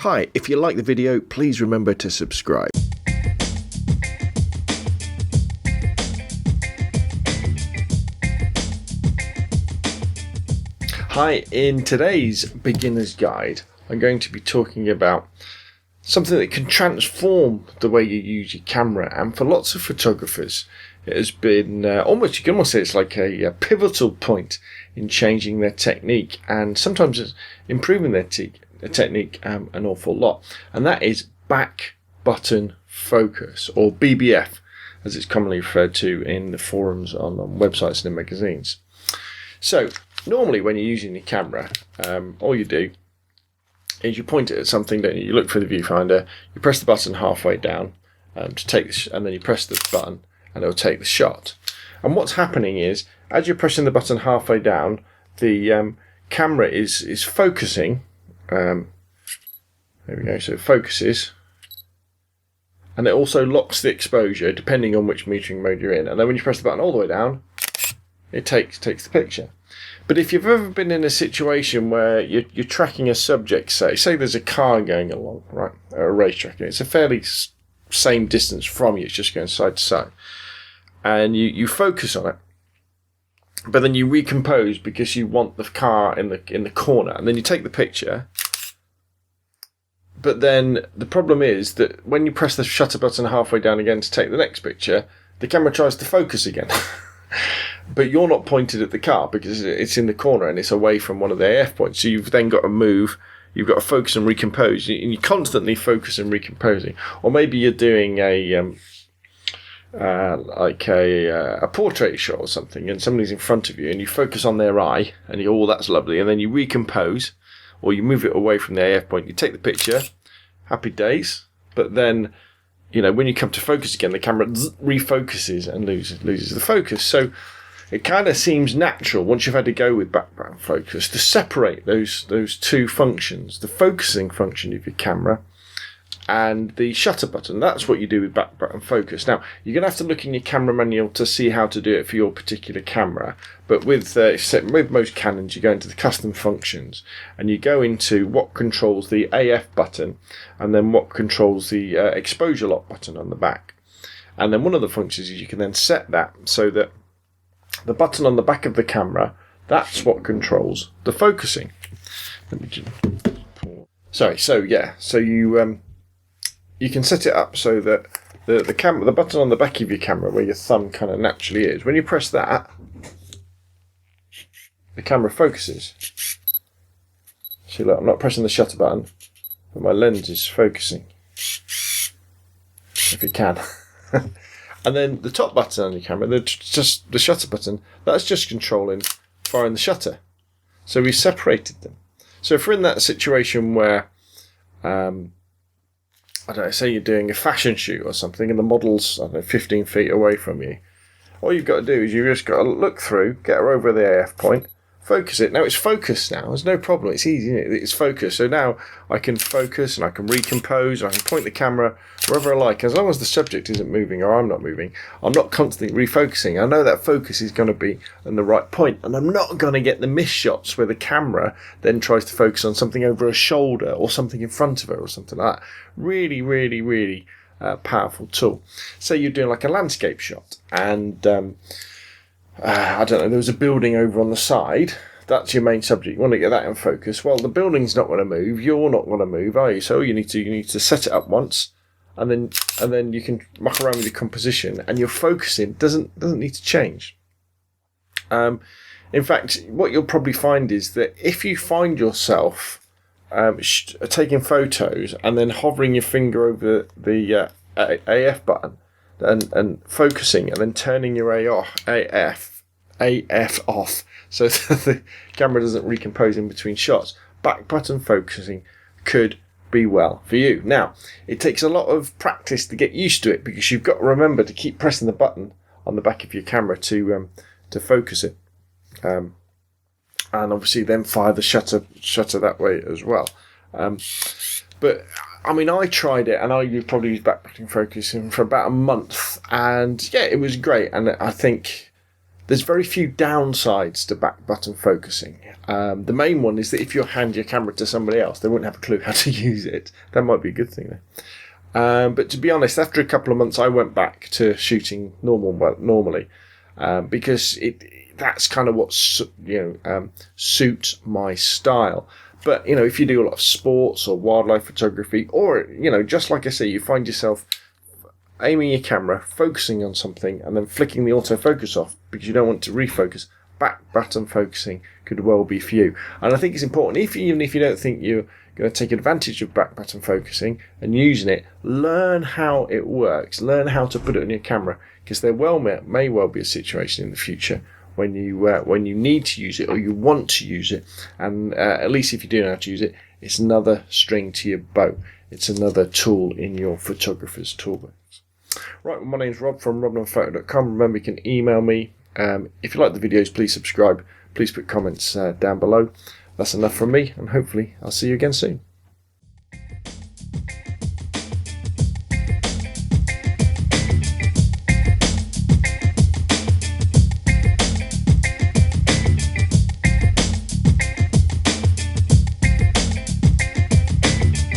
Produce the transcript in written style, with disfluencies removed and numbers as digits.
Hi, if you like the video, please remember to subscribe. Hi, in today's beginner's guide, I'm going to be talking about something that can transform the way you use your camera, and for lots of photographers it has been almost, you can almost say it's like a pivotal point in changing their technique and sometimes improving their technique an awful lot, and that is back button focus, or BBF as it's commonly referred to in the forums on websites and in magazines. So normally when you're using your camera, all you do is you point it at something, don't you? You look for the viewfinder, you press the button halfway down to take and then you press the button and it'll take the shot. And what's happening is, as you're pressing the button halfway down, the camera is focusing. There we go, so it focuses, and it also locks the exposure depending on which metering mode you're in, and then when you press the button all the way down, it takes the picture. But if you've ever been in a situation where you're tracking a subject, say there's a car going along, right, at a racetrack, and it's a fairly same distance from you, it's just going side to side, and you focus on it, but then you recompose because you want the car in the corner, and then you take the picture. But then the problem is that when you press the shutter button halfway down again to take the next picture, the camera tries to focus again. But you're not pointed at the car because it's in the corner and it's away from one of the AF points. So you've then got to move, you've got to focus and recompose. And you constantly focus and recomposing. Or maybe you're doing a portrait shot or something, and somebody's in front of you and you focus on their eye and you, oh, that's lovely, and then you recompose, or you move it away from the AF point, you take the picture, happy days, but then, you know, when you come to focus again, the camera refocuses and loses the focus. So it kind of seems natural, once you've had to go with background focus, to separate those two functions, the focusing function of your camera and the shutter button. That's what you do with back button focus. Now, you're going to have to look in your camera manual to see how to do it for your particular camera. But with most Canons, you go into the custom functions and you go into what controls the AF button and then what controls the exposure lock button on the back. And then one of the functions is you can then set that so that the button on the back of the camera, that's what controls the focusing. Let me just sorry. So yeah, so you can set it up so that the button on the back of your camera, where your thumb kind of naturally is, when you press that, the camera focuses. See, look, I'm not pressing the shutter button, but my lens is focusing, if it can. And then the top button on your camera, just the shutter button, that's just controlling firing the shutter. So we separated them. So if we're in that situation where I don't know, say you're doing a fashion shoot or something and the model's, I don't know, 15 feet away from you, all you've got to do is you've just got to look through, get her over the AF point, focus it. Now it's focused now, there's no problem, it's easy, isn't it? It's focused. So now I can focus and I can recompose, I can point the camera wherever I like. As long as the subject isn't moving or I'm not moving, I'm not constantly refocusing. I know that focus is going to be in the right point, and I'm not going to get the miss shots where the camera then tries to focus on something over her shoulder or something in front of her or something like that. Really, really, really powerful tool. Say you're doing like a landscape shot and I don't know, there was a building over on the side. That's your main subject. You want to get that in focus. Well, the building's not going to move. You're not going to move, are you? So all you need to set it up once, and then you can muck around with your composition, and your focusing doesn't need to change. In fact, what you'll probably find is that if you find yourself taking photos and then hovering your finger over the AF button and focusing and then turning your AF off so that the camera doesn't recompose in between shots, back button focusing could be well for you. Now, it takes a lot of practice to get used to it, because you've got to remember to keep pressing the button on the back of your camera to focus it, and obviously then fire the shutter that way as well. But I mean, I tried it, and I probably used back button focusing for about a month, and yeah, it was great. And I think There's very few downsides to back button focusing. The main one is that if you hand your camera to somebody else, they wouldn't have a clue how to use it. That might be a good thing though. But to be honest, after a couple of months, I went back to shooting normally because that's kind of what suits my style. But if you do a lot of sports or wildlife photography, or just like I say, you find yourself aiming your camera, focusing on something, and then flicking the autofocus off because you don't want to refocus, back button focusing could well be for you. And I think it's important, even if you don't think you're going to take advantage of back button focusing and using it, learn how it works, learn how to put it on your camera, because there may well be a situation in the future when you need to use it or you want to use it, and at least if you do know how to use it, it's another string to your bow. It's another tool in your photographer's toolbox. Right, well, my name's Rob from robnonphoto.com. Remember, you can email me. If you like the videos, please subscribe. Please put comments down below. That's enough from me, and hopefully I'll see you again soon.